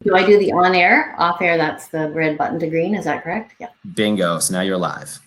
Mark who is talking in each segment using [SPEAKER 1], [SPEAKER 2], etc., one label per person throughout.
[SPEAKER 1] Do I do the on air? Off air, that's the red button to green. Is that correct? Yeah.
[SPEAKER 2] Bingo. So now you're live.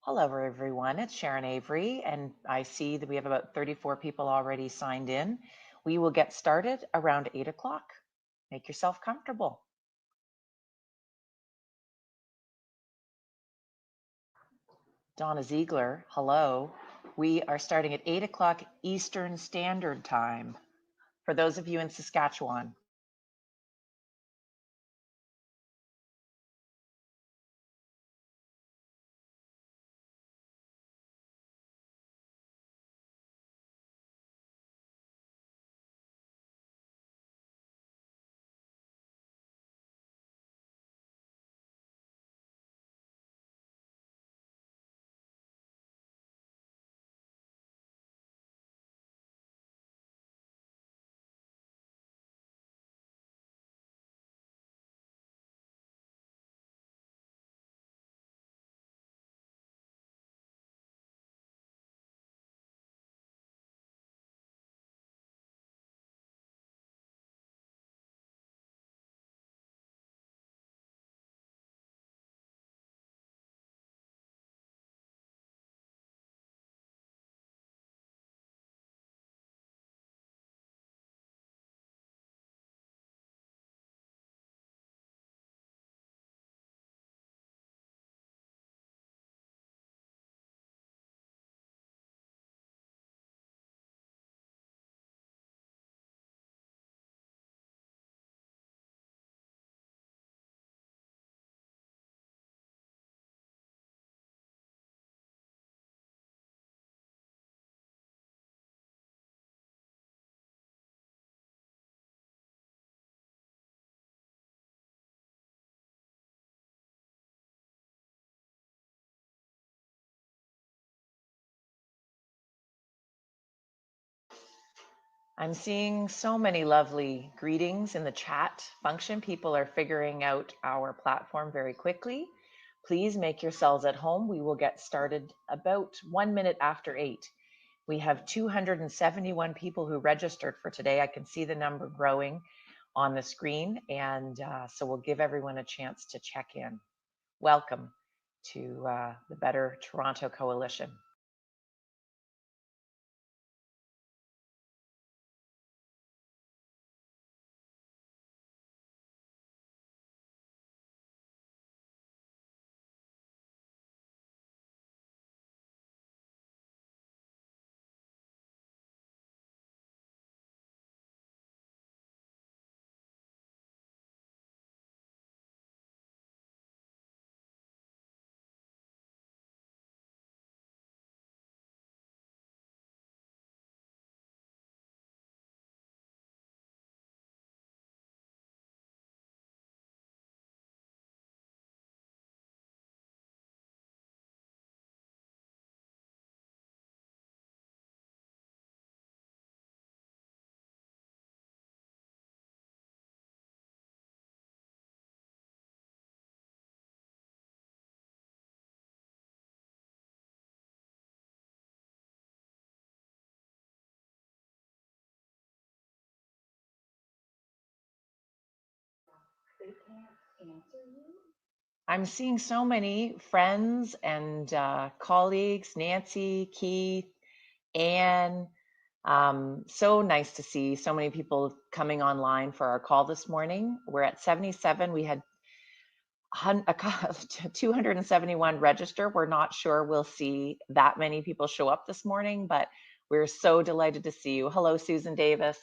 [SPEAKER 3] Hello, everyone. It's Sharon Avery, and I see that we have about 34 people already signed in. We will get started around 8 o'clock. Make yourself comfortable. Donna Ziegler, hello. We are starting at 8 o'clock Eastern Standard Time for those of you in Saskatchewan. I'm seeing so many lovely greetings in the chat function. People are figuring out our platform very quickly. Please make yourselves at home. We will get started about 1 minute after 8. We have 271 people who registered for today. I can see the number growing on the screen, and so we'll give everyone a chance to check in. Welcome to the Better Toronto Coalition. I'm seeing so many friends and colleagues, Nancy, Keith, Anne. So nice to see so many people coming online for our call this morning. We're at 77. We had 271 register. We're not sure we'll see that many people show up this morning, but we're so delighted to see you. Hello, Susan Davis.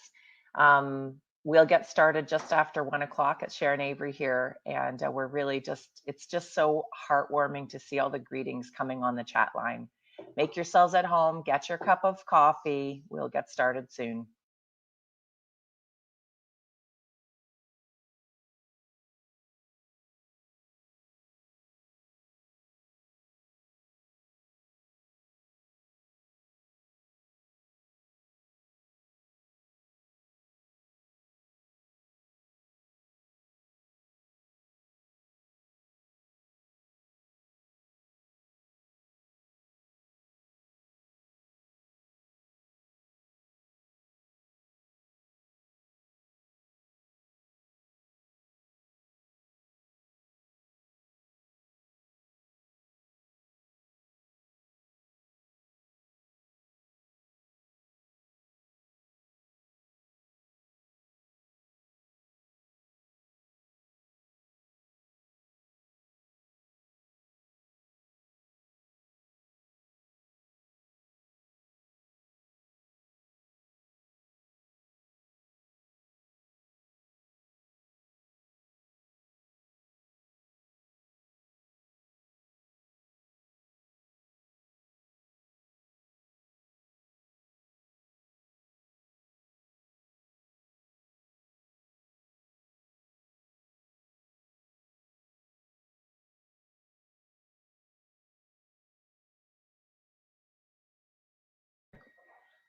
[SPEAKER 3] We'll get started just after 1 o'clock at Sharon Avery here. And we're really it's just so heartwarming to see all the greetings coming on the chat line. Make yourselves at home, get your cup of coffee. We'll get started soon.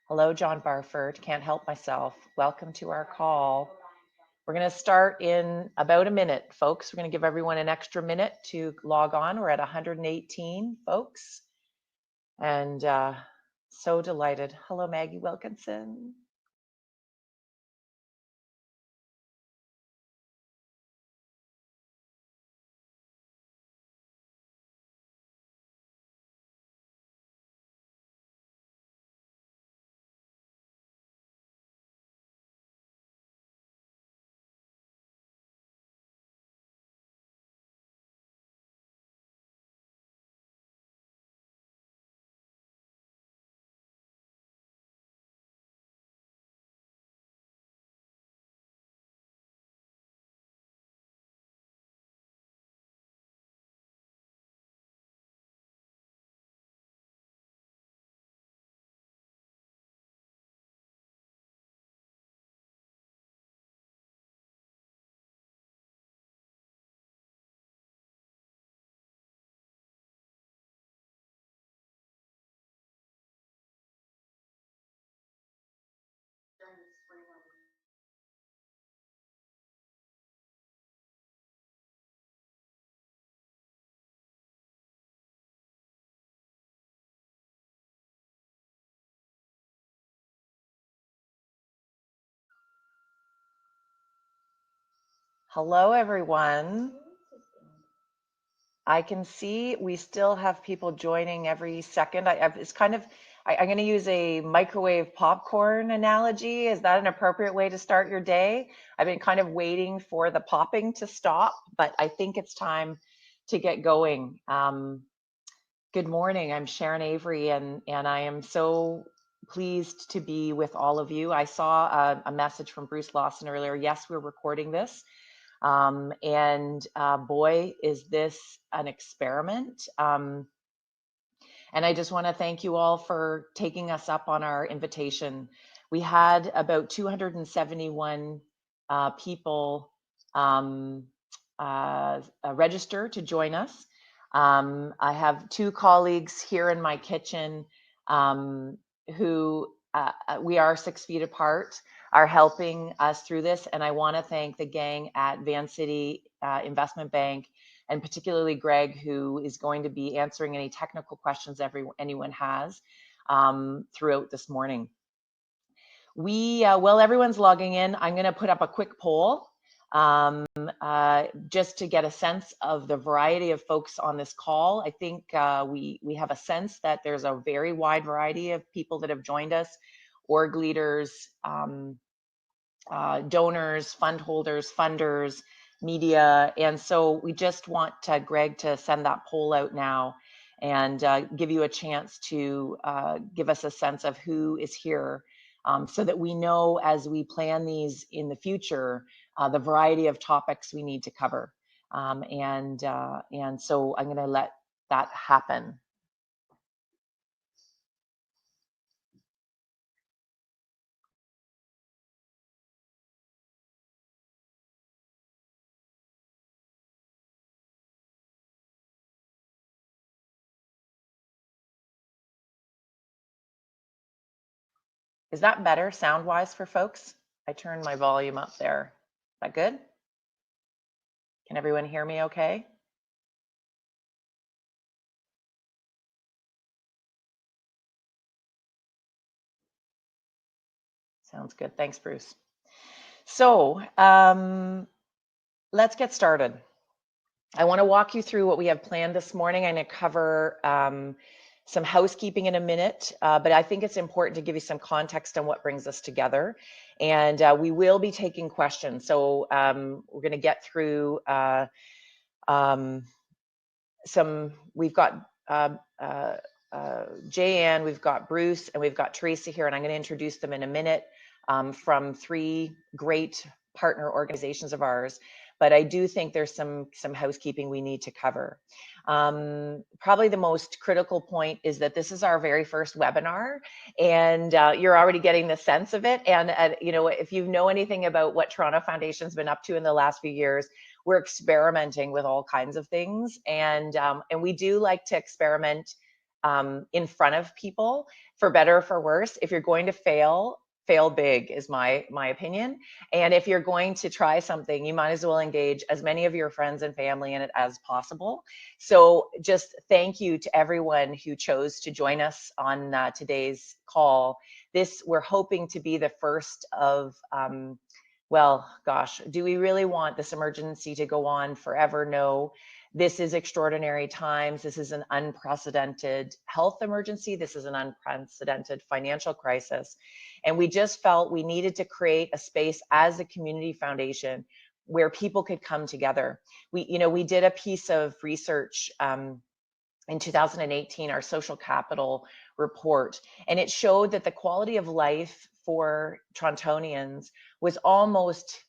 [SPEAKER 3] Hello, John Barford. Can't help myself. Welcome to our call. We're going to start in about a minute, folks. We're going to give everyone an extra minute to log on. We're at 118, folks. And so delighted. Hello, Maggie Wilkinson. Hello, everyone. I can see we still have people joining every second. It's kind of, I'm going to use a microwave popcorn analogy. Is that an appropriate way to start your day? I've been kind of waiting for the popping to stop, but I think it's time to get going. Good morning. I'm Sharon Avery, and I am so pleased to be with all of you. I saw a message from Bruce Lawson earlier. Yes, we're recording this. Boy, is this an experiment. And I just want to thank you all for taking us up on our invitation. We had about 271 people register to join us. I have two colleagues here in my kitchen who we are 6 feet apart, are helping us through this. And I want to thank the gang at Vancity Investment Bank, and particularly Greg, who is going to be answering any technical questions anyone has throughout this morning. While everyone's logging in, I'm going to put up a quick poll. just to get a sense of the variety of folks on this call. I think we have a sense that there's a very wide variety of people that have joined us, org leaders, donors, fund holders, funders, media. And so we just want Greg to send that poll out now and give you a chance to give us a sense of who is here, so that we know as we plan these in the future, the variety of topics we need to cover. And so I'm going to let that happen. Is that better sound-wise for folks? I turned my volume up there. Is that good? Can everyone hear me okay? Sounds good. Thanks, Bruce. So let's get started. I want to walk you through what we have planned this morning. I'm going to cover some housekeeping in a minute, but I think it's important to give you some context on what brings us together. And we will be taking questions. So we're going to get through we've got Jayanne, we've got Bruce, and we've got Teresa here, and I'm going to introduce them in a minute, from three great partner organizations of ours. But I do think there's some housekeeping we need to cover. Probably the most critical point is that this is our very first webinar, and you're already getting the sense of it. And you know, if you know anything about what Toronto Foundation's been up to in the last few years, we're experimenting with all kinds of things, and we do like to experiment in front of people, for better or for worse. If you're going to fail big is my opinion. And if you're going to try something, you might as well engage as many of your friends and family in it as possible. So just thank you to everyone who chose to join us on today's call. We're hoping to be the first of well, gosh, do we really want this emergency to go on forever? No. This is extraordinary times. This is an unprecedented health emergency. This is an unprecedented financial crisis. And we just felt we needed to create a space as a community foundation where people could come together. We did a piece of research in 2018, our social capital report, and it showed that the quality of life for Torontonians was almost,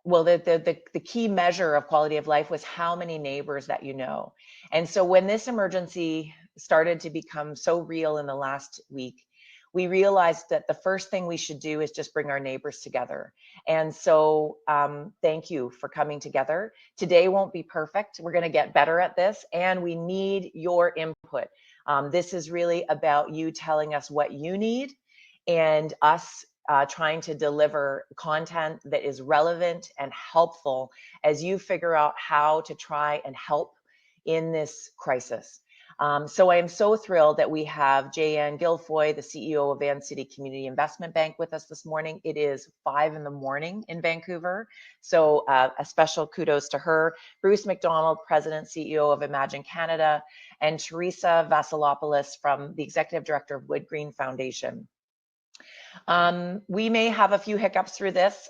[SPEAKER 3] well, the key measure of quality of life was how many neighbors that you know. And so when this emergency started to become so real in the last week, we realized that the first thing we should do is just bring our neighbors together. And so thank you for coming together. Today won't be perfect. We're going to get better at this, and we need your input. This is really about you telling us what you need, and us trying to deliver content that is relevant and helpful as you figure out how to try and help in this crisis. So I am so thrilled that we have Jayanne Gilfoy, the CEO of Vancity Community Investment Bank, with us this morning. It is 5 a.m. in Vancouver, so a special kudos to her. Bruce MacDonald, President, CEO of Imagine Canada, and Teresa Vasilopoulos from the Executive Director of WoodGreen Foundation. We may have a few hiccups through this.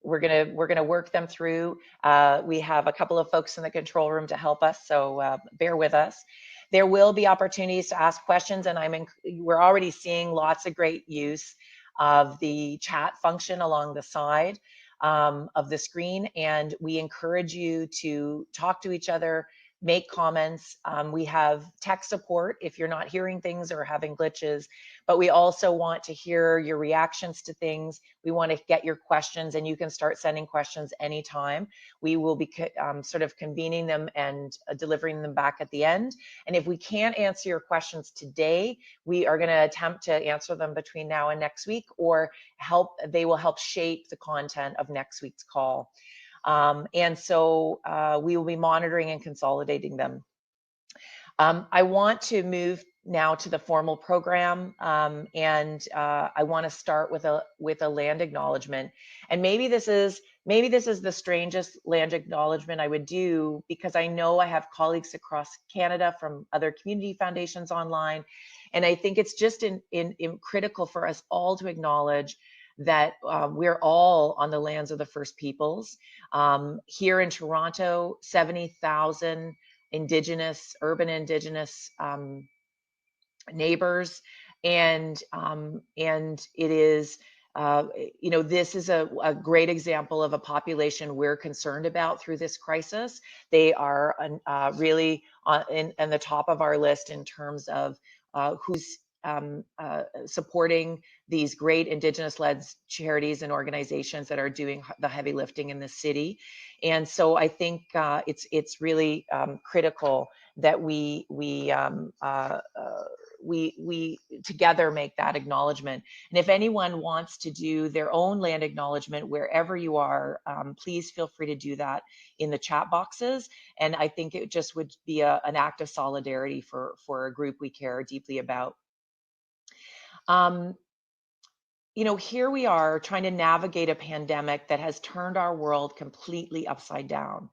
[SPEAKER 3] We're gonna work them through. We have a couple of folks in the control room to help us, so bear with us. There will be opportunities to ask questions, and we're already seeing lots of great use of the chat function along the side of the screen, and we encourage you to talk to each other, make comments. We have tech support if you're not hearing things or having glitches, but we also want to hear your reactions to things. We want to get your questions, and you can start sending questions anytime. We will be sort of convening them and delivering them back at the end. And if we can't answer your questions today, we are going to attempt to answer them between now and next week, or they will help shape the content of next week's call. And so we will be monitoring and consolidating them. I want to move now to the formal program, and I want to start with a land acknowledgement. And maybe this is the strangest land acknowledgement I would do, because I know I have colleagues across Canada from other community foundations online, and I think it's just in critical for us all to acknowledge that we're all on the lands of the First Peoples. Here in Toronto, 70,000 urban Indigenous neighbors, and it is this is a great example of a population we're concerned about through this crisis. They are really in the top of our list in terms of who's supporting these great Indigenous-led charities and organizations that are doing the heavy lifting in the city. And so I think it's really critical that we together make that acknowledgement. And if anyone wants to do their own land acknowledgement wherever you are, please feel free to do that in the chat boxes. And I think it just would be an act of solidarity for a group we care deeply about. Here we are trying to navigate a pandemic that has turned our world completely upside down.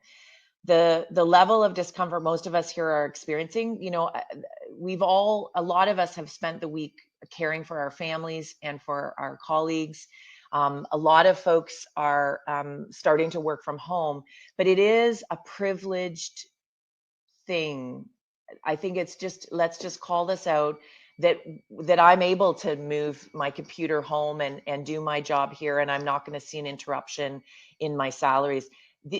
[SPEAKER 3] The level of discomfort most of us here are experiencing, a lot of us have spent the week caring for our families and for our colleagues. A lot of folks are starting to work from home, but it is a privileged thing. I think it's let's just call this out, that I'm able to move my computer home and do my job here, and I'm not going to see an interruption in my salaries.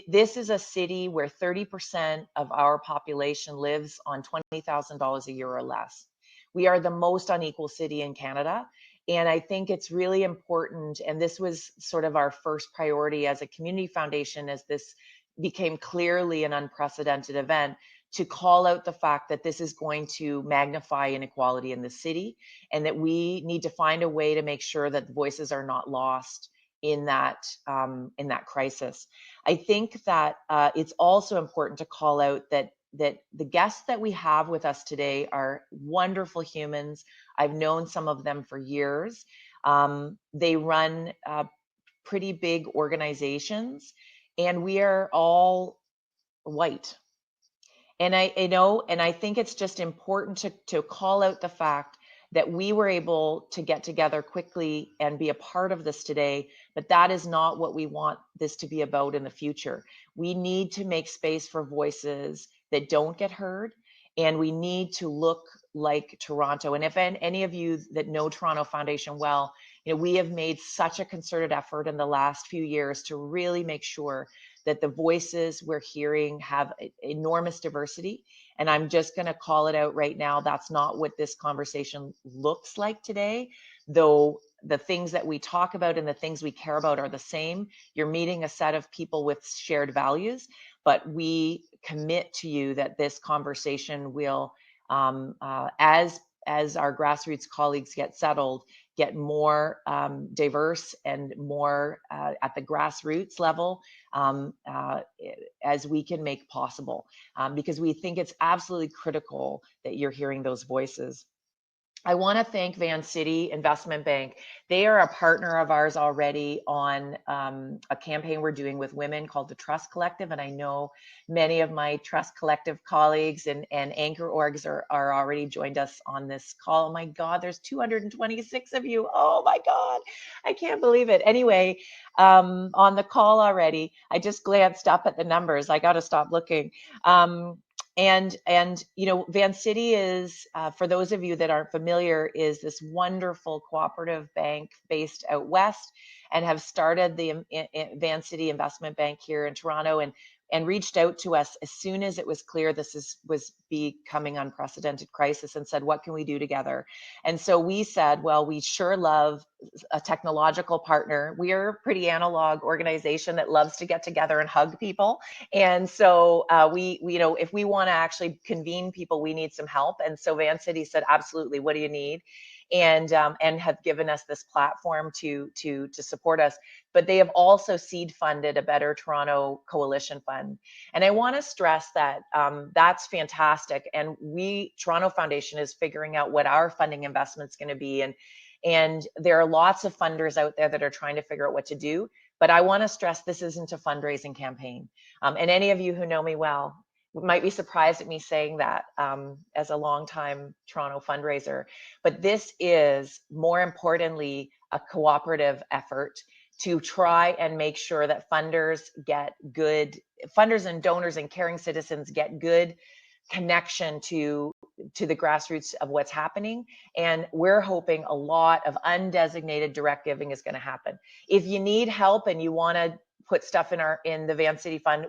[SPEAKER 3] This is a city where 30% of our population lives on $20,000 a year or less. We are the most unequal city in Canada. And I think it's really important, and this was sort of our first priority as a community foundation, as this became clearly an unprecedented event, to call out the fact that this is going to magnify inequality in the city, and that we need to find a way to make sure that voices are not lost in that crisis. I think that it's also important to call out that the guests that we have with us today are wonderful humans. I've known some of them for years. They run pretty big organizations, and we are all white. And I think it's just important to call out the fact that we were able to get together quickly and be a part of this today, but that is not what we want this to be about in the future. We need to make space for voices that don't get heard, and we need to look like Toronto. And if any of you that know Toronto Foundation well, we have made such a concerted effort in the last few years to really make sure that the voices we're hearing have enormous diversity. And I'm just going to call it out right now. That's not what this conversation looks like today, though the things that we talk about and the things we care about are the same. You're meeting a set of people with shared values, but we commit to you that this conversation will, as our grassroots colleagues get settled, get more diverse and more at the grassroots level as we can make possible, because we think it's absolutely critical that you're hearing those voices. I want to thank Vancity Investment Bank. They are a partner of ours already on a campaign we're doing with women called the Trust Collective. And I know many of my Trust Collective colleagues and anchor orgs are already joined us on this call. Oh my God, there's 226 of you. Oh my God, I can't believe it. Anyway, on the call already, I just glanced up at the numbers. I got to stop looking. And Vancity is, for those of you that aren't familiar, is this wonderful cooperative bank based out west, and have started the Vancity Investment Bank here in Toronto, and reached out to us as soon as it was clear this was becoming unprecedented crisis, and said, what can we do together? And so we said, well, we sure love a technological partner. We are a pretty analog organization that loves to get together and hug people. And so we if we want to actually convene people, we need some help. And so Vancity said, absolutely, what do you need? and have given us this platform to support us. But they have also seed funded a Better Toronto Coalition Fund. And I want to stress that that's fantastic. And Toronto Foundation is figuring out what our funding investment is going to be. And there are lots of funders out there that are trying to figure out what to do. But I want to stress this isn't a fundraising campaign. And any of you who know me well might be surprised at me saying that as a longtime Toronto fundraiser. But this is, more importantly, a cooperative effort to try and make sure that funders and donors and caring citizens get good connection to the grassroots of what's happening. And we're hoping a lot of undesignated direct giving is going to happen. If you need help and you want to put stuff in the Vancity Fund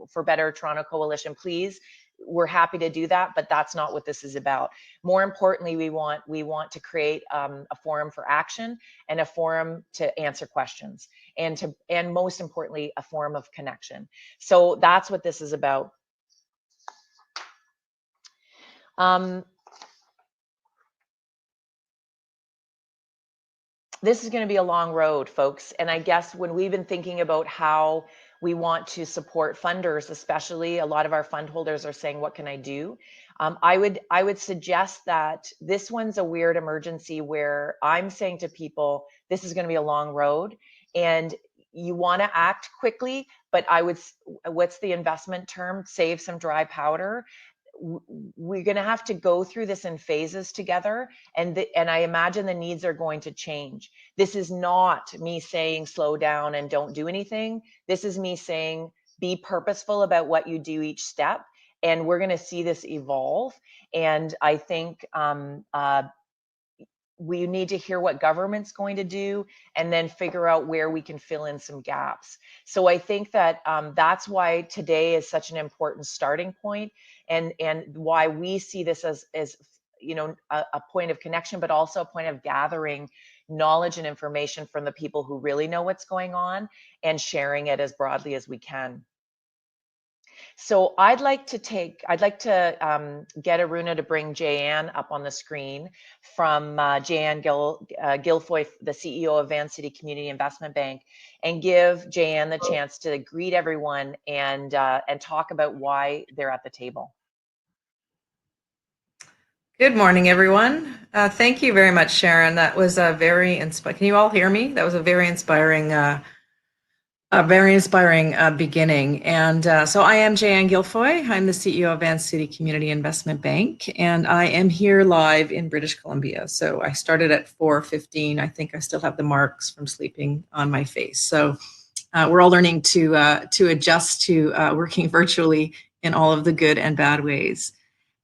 [SPEAKER 3] for Better Toronto Coalition, please, we're happy to do that, but that's not what this is about. More importantly, we want to create a forum for action and a forum to answer questions, and most importantly, a forum of connection. So that's what this is about. This is going to be a long road, folks. And I guess when we've been thinking about how we want to support funders, especially a lot of our fund holders are saying, what can I do? I would suggest that this one's a weird emergency where I'm saying to people, this is going to be a long road and you want to act quickly, but what's the investment term? Save some dry powder. We're going to have to go through this in phases together, and I imagine the needs are going to change. This is not me saying slow down and don't do anything. This is me saying be purposeful about what you do each step, and we're going to see this evolve. And I think we need to hear what government's going to do and then figure out where we can fill in some gaps. So I think that that's why today is such an important starting point, and why we see this as you know, a point of connection, but also a point of gathering knowledge and information from the people who really know what's going on and sharing it as broadly as we can. So I'd like to get Aruna to bring Jayanne up on the screen from Jayanne Gilfoy, the CEO of Vancity Community Investment Bank, and give Jayanne the chance to greet everyone and talk about why they're at the table.
[SPEAKER 4] Good morning, everyone. Thank you very much, Sharon. That was a very inspiring. Can you all hear me? That was a very inspiring beginning. And so I am Jayanne Gilfoy. I'm the CEO of Vancity Community Investment Bank, and I am here live in British Columbia. So I started at 4:15. I think I still have the marks from sleeping on my face. So we're all learning to adjust to working virtually in all of the good and bad ways.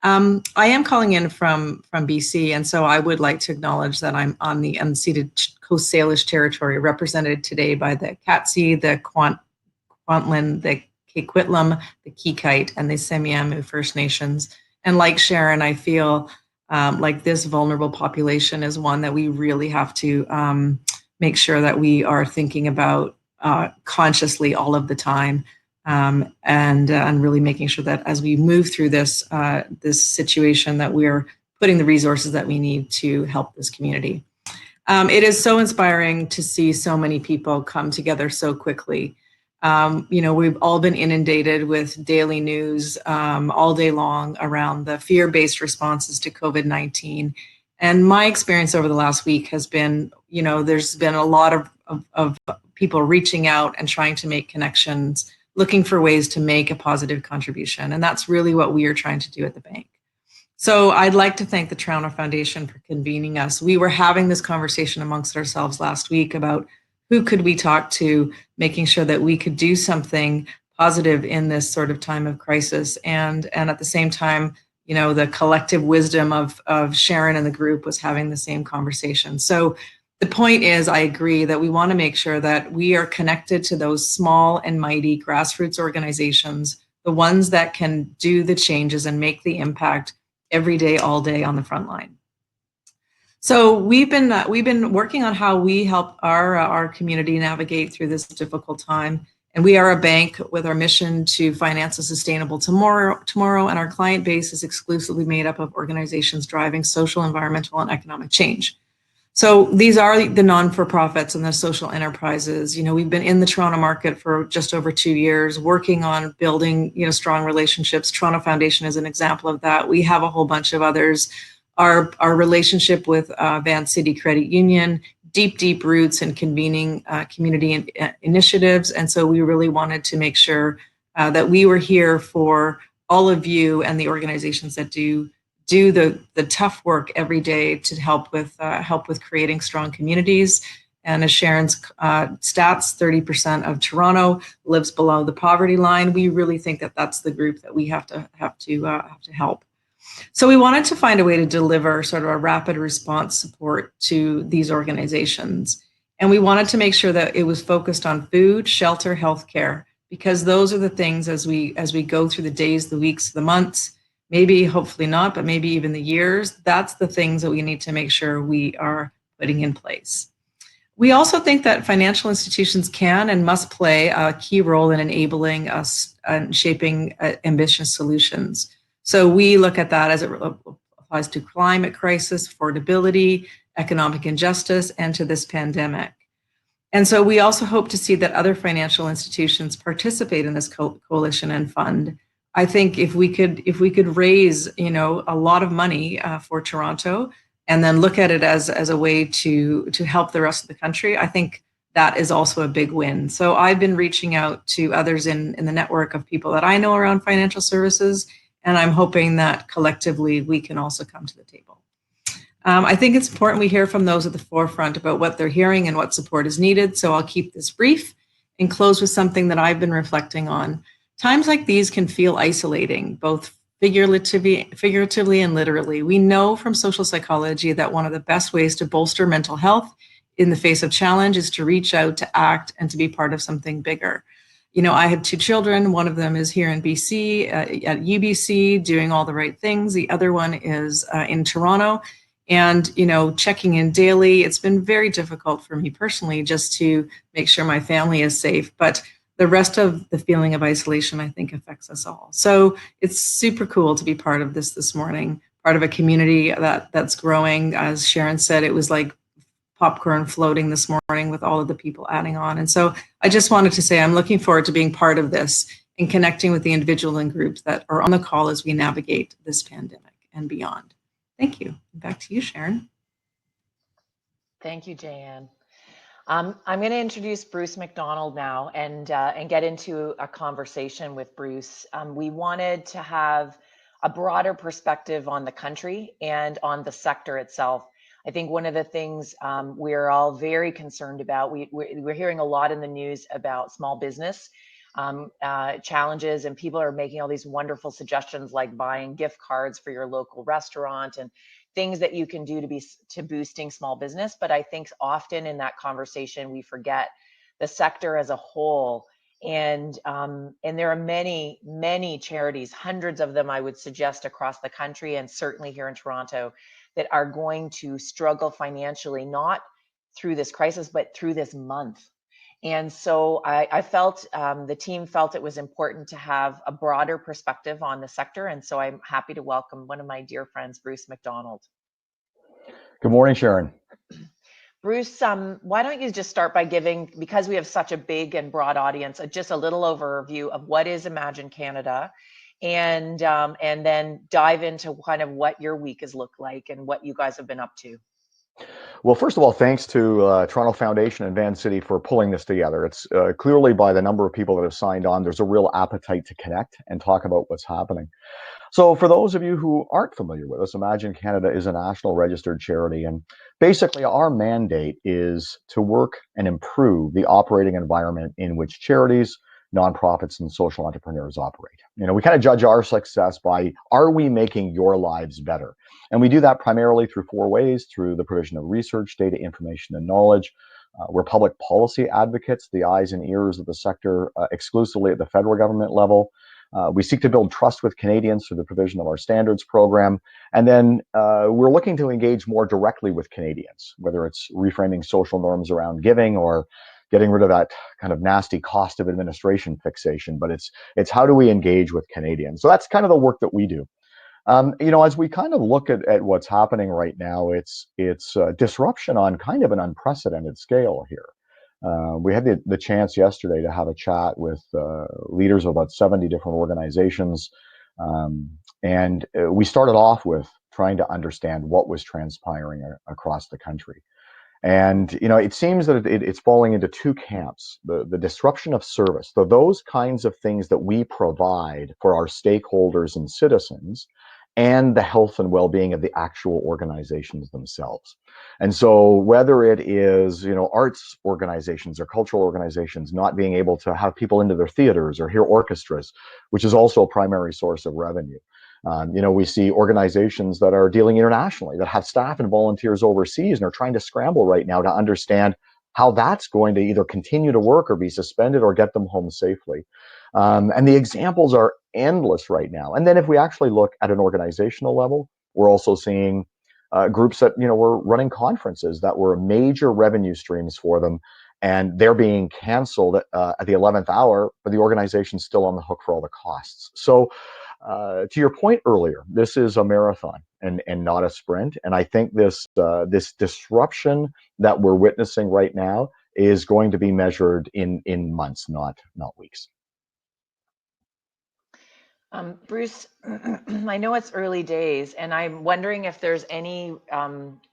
[SPEAKER 4] I am calling in from BC, and so I would like to acknowledge that I'm on the unceded Coast Salish territory, represented today by the Katsi, the Kwantlen, the K'Kwitlam, the Kikite, and the Semiahmoo First Nations. And like Sharon, I feel like this vulnerable population is one that we really have to make sure that we are thinking about consciously all of the time. And really making sure that as we move through this situation, that we're putting the resources that we need to help this community. It is so inspiring to see so many people come together so quickly. You know, we've all been inundated with daily news all day long around the fear-based responses to COVID-19. And my experience over the last week has been, you know, there's been a lot of people reaching out and trying to make connections, looking for ways to make a positive contribution. And that's really what we are trying to do at the bank. So I'd like to thank the Toronto Foundation for convening us. We were having this conversation amongst ourselves last week about who could we talk to, making sure that we could do something positive in this sort of time of crisis. And at the same time, you know, the collective wisdom of Sharon and the group was having the same conversation. So the point is, I agree that we want to make sure that we are connected to those small and mighty grassroots organizations, the ones that can do the changes and make the impact every day, all day on the front line. So we've been working on how we help our community navigate through this difficult time. And we are a bank with our mission to finance a sustainable tomorrow, and our client base is exclusively made up of organizations driving social, environmental, and economic change. So these are the non-for-profits and the social enterprises. We've been in the Toronto market for just over 2 years, working on building, strong relationships. Toronto Foundation is an example of that. We have a whole bunch of others. Our relationship with Vancity Credit Union, deep roots in convening community initiatives. And so we really wanted to make sure that we were here for all of you and the organizations that do the tough work every day to help with creating strong communities. And as Sharon's stats, 30% of Toronto lives below the poverty line. We really think that that's the group that we have to help. So we wanted to find a way to deliver sort of a rapid response support to these organizations. And we wanted to make sure that it was focused on food, shelter, healthcare, because those are the things as we go through the days, the weeks, the months, maybe hopefully not, but maybe even the years, that's the things that we need to make sure we are putting in place. We also think that financial institutions can and must play a key role in enabling us and shaping ambitious solutions. So we look at that as it applies to climate crisis, affordability, economic injustice, and to this pandemic. And so we also hope to see that other financial institutions participate in this coalition and fund. I think if we could raise, a lot of money for Toronto and then look at it as a way to help the rest of the country, I think that is also a big win. So I've been reaching out to others in the network of people that I know around financial services, and I'm hoping that collectively we can also come to the table. I think it's important we hear from those at the forefront about what they're hearing and what support is needed. So I'll keep this brief and close with something that I've been reflecting on. Times like these can feel isolating, both figuratively and literally. We know from social psychology that one of the best ways to bolster mental health in the face of challenge is to reach out, to act, and to be part of something bigger. I have 2 children. One of them is here in BC at UBC doing all the right things. The other one is in Toronto and, checking in daily. It's been very difficult for me personally just to make sure my family is safe. But the rest of the feeling of isolation, I think, affects us all. So it's super cool to be part of this morning, part of a community that's growing. As Sharon said, it was like popcorn floating this morning with all of the people adding on. And so I just wanted to say I'm looking forward to being part of this and connecting with the individuals and groups that are on the call as we navigate this pandemic and beyond. Thank you. Back to you, Sharon.
[SPEAKER 3] Thank you, Jan. I'm going to introduce Bruce MacDonald now and get into a conversation with Bruce. We wanted to have a broader perspective on the country and on the sector itself. I think one of the things we're all very concerned about, we're hearing a lot in the news about small business challenges, and people are making all these wonderful suggestions like buying gift cards for your local restaurant and things that you can do to boosting small business. But I think often in that conversation, we forget the sector as a whole. And there are many charities, hundreds of them, I would suggest, across the country and certainly here in Toronto, that are going to struggle financially, not through this crisis, but through this month. And so I felt, the team felt it was important to have a broader perspective on the sector. And so I'm happy to welcome one of my dear friends, Bruce MacDonald.
[SPEAKER 5] Good morning, Sharon.
[SPEAKER 3] Bruce, why don't you just start by giving, because we have such a big and broad audience, just a little overview of what is Imagine Canada, and then dive into kind of what your week has looked like and what you guys have been up to.
[SPEAKER 5] Well, first of all, thanks to Toronto Foundation and Vancity for pulling this together. It's clearly, by the number of people that have signed on, there's a real appetite to connect and talk about what's happening. So for those of you who aren't familiar with us, Imagine Canada is a national registered charity, and basically our mandate is to work and improve the operating environment in which charities, nonprofits, and social entrepreneurs operate. We kind of judge our success by, are we making your lives better? And we do that primarily through 4 ways: through the provision of research, data, information, and knowledge. We're public policy advocates, the eyes and ears of the sector exclusively at the federal government level. We seek to build trust with Canadians through the provision of our standards program. And then we're looking to engage more directly with Canadians, whether it's reframing social norms around giving or getting rid of that kind of nasty cost of administration fixation, but it's how do we engage with Canadians? So that's kind of the work that we do. As we kind of look at what's happening right now, it's disruption on kind of an unprecedented scale here. We had the chance yesterday to have a chat with leaders of about 70 different organizations. And we started off with trying to understand what was transpiring across the country. And, it seems that it's falling into two camps, the disruption of service. So those kinds of things that we provide for our stakeholders and citizens, and the health and well-being of the actual organizations themselves. And so whether it is, arts organizations or cultural organizations not being able to have people into their theaters or hear orchestras, which is also a primary source of revenue. We see organizations that are dealing internationally, that have staff and volunteers overseas and are trying to scramble right now to understand how that's going to either continue to work or be suspended or get them home safely. And the examples are endless right now. And then if we actually look at an organizational level, we're also seeing groups that, were running conferences that were major revenue streams for them, and they're being canceled at the 11th hour, but the organization's still on the hook for all the costs. So to your point earlier, this is a marathon and not a sprint. And I think this disruption that we're witnessing right now is going to be measured in months, not weeks.
[SPEAKER 3] Bruce, I know it's early days, and I'm wondering if there's any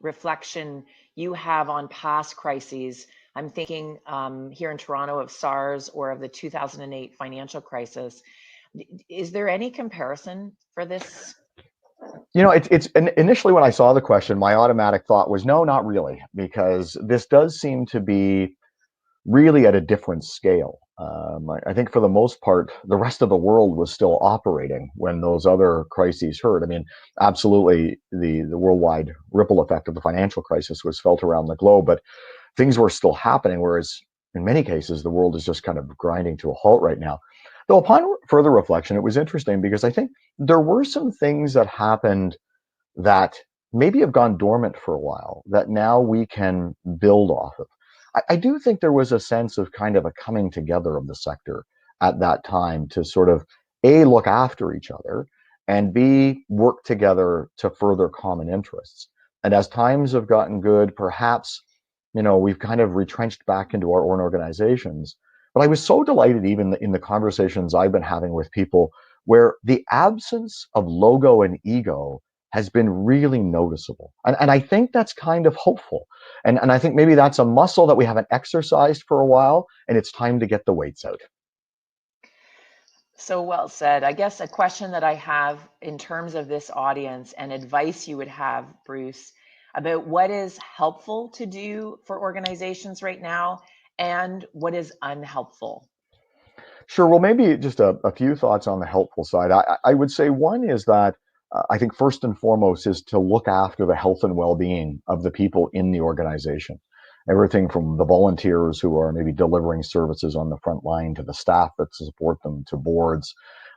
[SPEAKER 3] reflection you have on past crises. I'm thinking here in Toronto of SARS or of the 2008 financial crisis. Is there any comparison for this?
[SPEAKER 5] It's initially when I saw the question, my automatic thought was no, not really, because this does seem to be really at a different scale. I think for the most part, the rest of the world was still operating when those other crises hurt. I mean, absolutely, the worldwide ripple effect of the financial crisis was felt around the globe, but things were still happening, whereas in many cases, the world is just kind of grinding to a halt right now. Though upon further reflection, it was interesting because I think there were some things that happened that maybe have gone dormant for a while that now we can build off of. I do think there was a sense of kind of a coming together of the sector at that time to sort of A, look after each other, and B, work together to further common interests. And as times have gotten good, perhaps, we've kind of retrenched back into our own organizations. But I was so delighted even in the conversations I've been having with people where the absence of logo and ego has been really noticeable. And I think that's kind of hopeful. And I think maybe that's a muscle that we haven't exercised for a while, and it's time to get the weights out.
[SPEAKER 3] So well said. I guess a question that I have in terms of this audience and advice you would have, Bruce, about what is helpful to do for organizations right now and what is unhelpful.
[SPEAKER 5] Sure. Well, maybe just a few thoughts on the helpful side. I would say one is that I think first and foremost is to look after the health and well-being of the people in the organization. Everything from the volunteers who are maybe delivering services on the front line to the staff that support them to boards.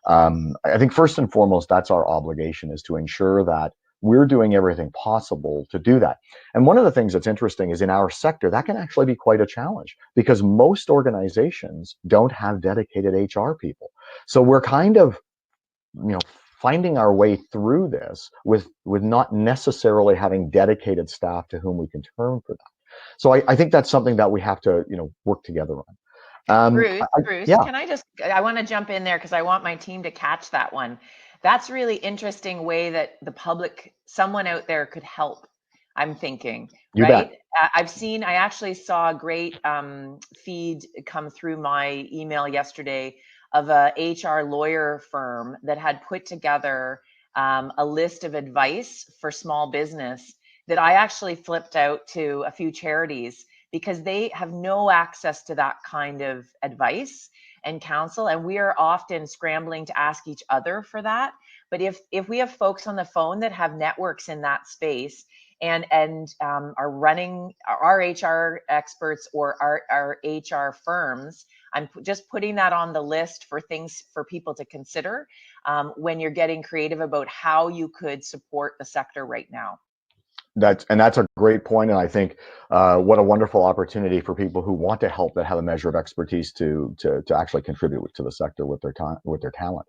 [SPEAKER 5] I think first and foremost, that's our obligation, is to ensure that we're doing everything possible to do that. And one of the things that's interesting is in our sector, that can actually be quite a challenge because most organizations don't have dedicated HR people. So we're kind of, finding our way through this with not necessarily having dedicated staff to whom we can turn for that. So I think that's something that we have to, work together on.
[SPEAKER 3] Bruce,
[SPEAKER 5] Yeah.
[SPEAKER 3] I want to jump in there because I want my team to catch that one. That's really interesting way that the public, someone out there could help, I'm thinking,
[SPEAKER 5] You
[SPEAKER 3] right?
[SPEAKER 5] bet.
[SPEAKER 3] I actually saw a great feed come through my email yesterday of a HR lawyer firm that had put together a list of advice for small business that I actually flipped out to a few charities because they have no access to that kind of advice and counsel, and we are often scrambling to ask each other for that. But if we have folks on the phone that have networks in that space and are running our HR experts or our HR firms, I'm just putting that on the list for things for people to consider when you're getting creative about how you could support the sector right now.
[SPEAKER 5] That's a great point, and I think what a wonderful opportunity for people who want to help, that have a measure of expertise to actually contribute to the sector with their time, with their talent.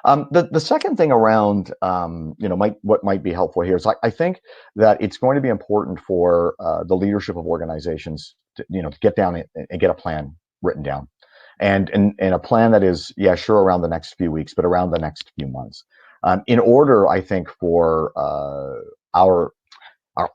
[SPEAKER 5] The second thing around what might be helpful here is I think that it's going to be important for the leadership of organizations to get down and get a plan written down, and a plan that is, yeah, sure, around the next few weeks, but around the next few months, in order, I think, for our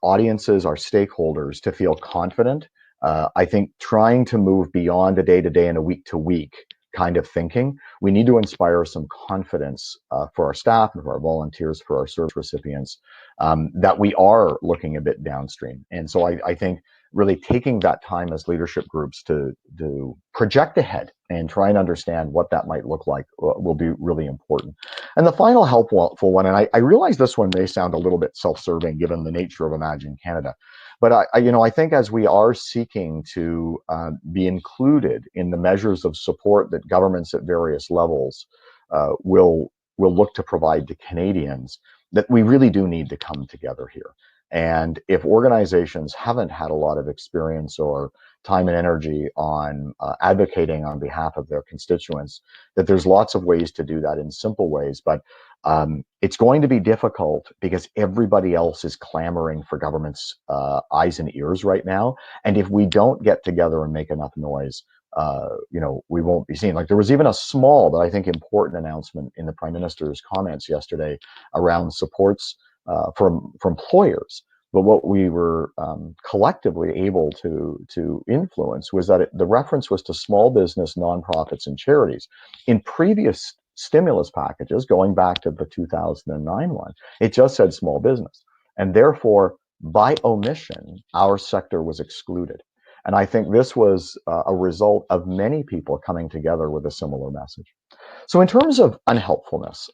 [SPEAKER 5] audiences, our stakeholders to feel confident. I think trying to move beyond a day-to-day and a week-to-week kind of thinking, we need to inspire some confidence for our staff and for our volunteers, for our service recipients, that we are looking a bit downstream. And so I think really taking that time as leadership groups to project ahead and try and understand what that might look like will be really important. And the final helpful one, and I realize this one may sound a little bit self-serving given the nature of Imagine Canada, but I think as we are seeking to be included in the measures of support that governments at various levels will look to provide to Canadians, that we really do need to come together here. And if organizations haven't had a lot of experience or time and energy on advocating on behalf of their constituents, that there's lots of ways to do that in simple ways, but it's going to be difficult because everybody else is clamoring for government's eyes and ears right now. And if we don't get together and make enough noise, we won't be seen. Like, there was even a small, but I think important announcement in the Prime Minister's comments yesterday around supports from employers. But what we were collectively able to influence was that the reference was to small business, nonprofits, and charities. In previous stimulus packages, going back to the 2009 one, it just said small business. And therefore, by omission, our sector was excluded. And I think this was a result of many people coming together with a similar message. So in terms of unhelpfulness,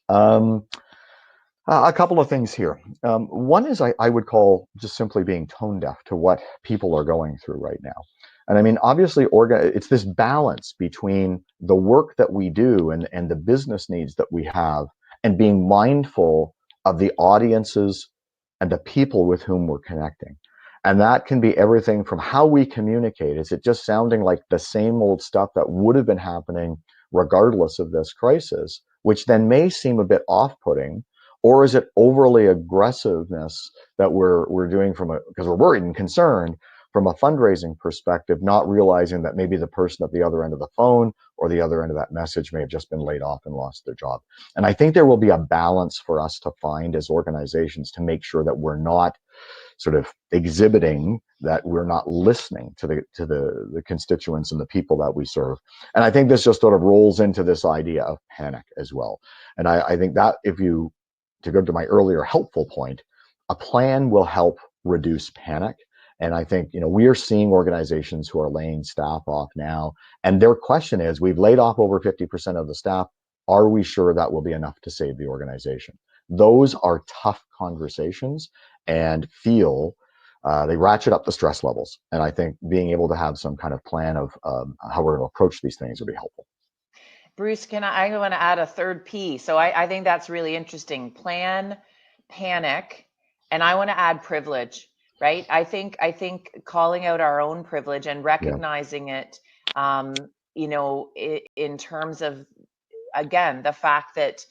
[SPEAKER 5] a couple of things here. One is I would call just simply being tone deaf to what people are going through right now. And I mean, obviously, it's this balance between the work that we do and the business needs that we have, and being mindful of the audiences and the people with whom we're connecting. And that can be everything from how we communicate. Is it just sounding like the same old stuff that would have been happening regardless of this crisis, which then may seem a bit off-putting? Or is it overly aggressiveness that we're doing because we're worried and concerned from a fundraising perspective, not realizing that maybe the person at the other end of the phone or the other end of that message may have just been laid off and lost their job. And I think there will be a balance for us to find as organizations to make sure that we're not sort of exhibiting that we're not listening to the constituents and the people that we serve. And I think this just sort of rolls into this idea of panic as well. And I think that to go to my earlier helpful point, a plan will help reduce panic. And I think, we are seeing organizations who are laying staff off now. And their question is, we've laid off over 50% of the staff. Are we sure that will be enough to save the organization? Those are tough conversations and they ratchet up the stress levels. And I think being able to have some kind of plan of how we're going to approach these things would be helpful.
[SPEAKER 3] Bruce, I want to add a third P. So I think that's really interesting. Plan, panic, and I want to add privilege, right? I think calling out our own privilege and recognizing it, in terms of, again, the fact that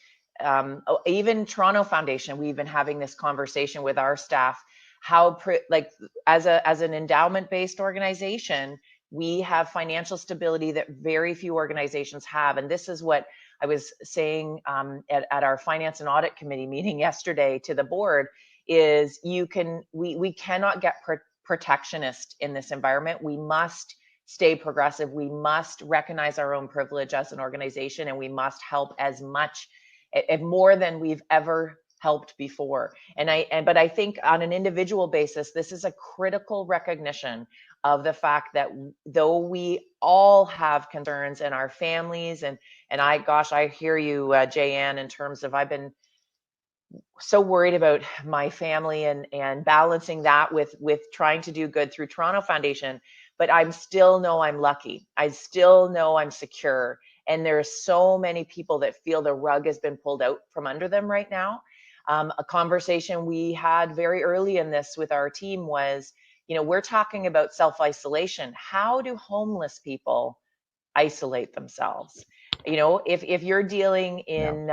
[SPEAKER 3] even Toronto Foundation, we've been having this conversation with our staff, as an endowment-based organization, we have financial stability that very few organizations have. And this is what I was saying at our Finance and Audit Committee meeting yesterday to the board, is we cannot get protectionist in this environment. We must stay progressive. We must recognize our own privilege as an organization, and we must help as much, more than we've ever helped before. But I think on an individual basis, this is a critical recognition of the fact that though we all have concerns in our families, and I hear you, Jayanne, in terms of, I've been so worried about my family and balancing that with trying to do good through Toronto Foundation, but I still know I'm lucky. I still know I'm secure. And there's so many people that feel the rug has been pulled out from under them right now. A conversation we had very early in this with our team was, we're talking about self-isolation. How do homeless people isolate themselves? If you're dealing in,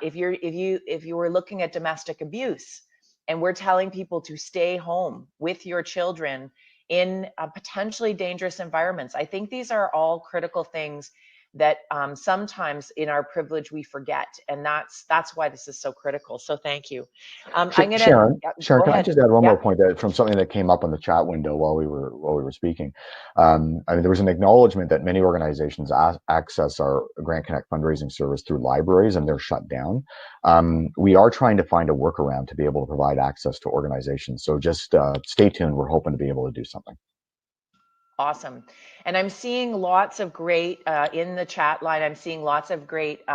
[SPEAKER 3] if you were looking at domestic abuse, and we're telling people to stay home with your children in potentially dangerous environments, I think these are all critical things that sometimes in our privilege we forget, and that's why this is so critical. So thank you. I'm gonna
[SPEAKER 5] Sharon,
[SPEAKER 3] go
[SPEAKER 5] can I
[SPEAKER 3] ahead.
[SPEAKER 5] just add one more point from something that came up in the chat window while we were speaking? I mean, there was an acknowledgement that many organizations access our Grant Connect fundraising service through libraries, and they're shut down. We are trying to find a workaround to be able to provide access to organizations. So just stay tuned. We're hoping to be able to do something.
[SPEAKER 3] Awesome. And I'm seeing lots of great, in the chat line, I'm seeing lots of great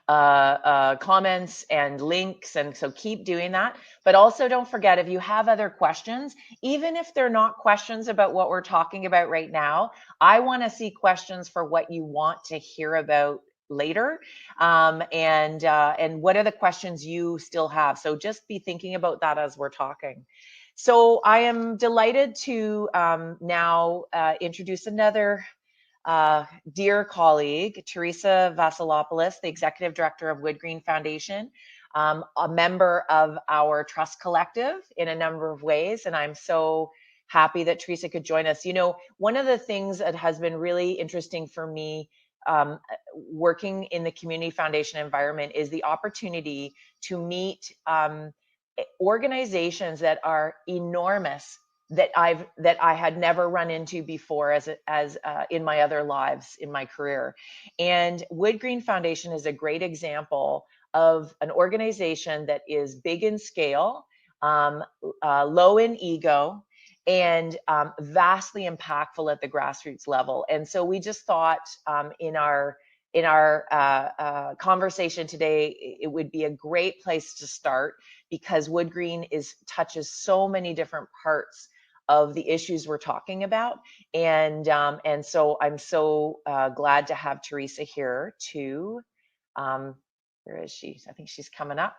[SPEAKER 3] comments and links. And so keep doing that. But also don't forget, if you have other questions, even if they're not questions about what we're talking about right now, I want to see questions for what you want to hear about later. And what are the questions you still have? So just be thinking about that as we're talking. So I am delighted to now introduce another dear colleague, Teresa Vasilopoulos, the Executive Director of WoodGreen Foundation, a member of our Trust Collective in a number of ways. And I'm so happy that Teresa could join us. One of the things that has been really interesting for me working in the community foundation environment is the opportunity to meet organizations that are enormous, that I had never run into before as in my other lives in my career. And WoodGreen Foundation is a great example of an organization that is big in scale, low in ego, and vastly impactful at the grassroots level. And so we just thought in our conversation today, it would be a great place to start, because WoodGreen touches so many different parts of the issues we're talking about. And so I'm so glad to have Teresa here to, where is she? I think she's coming up.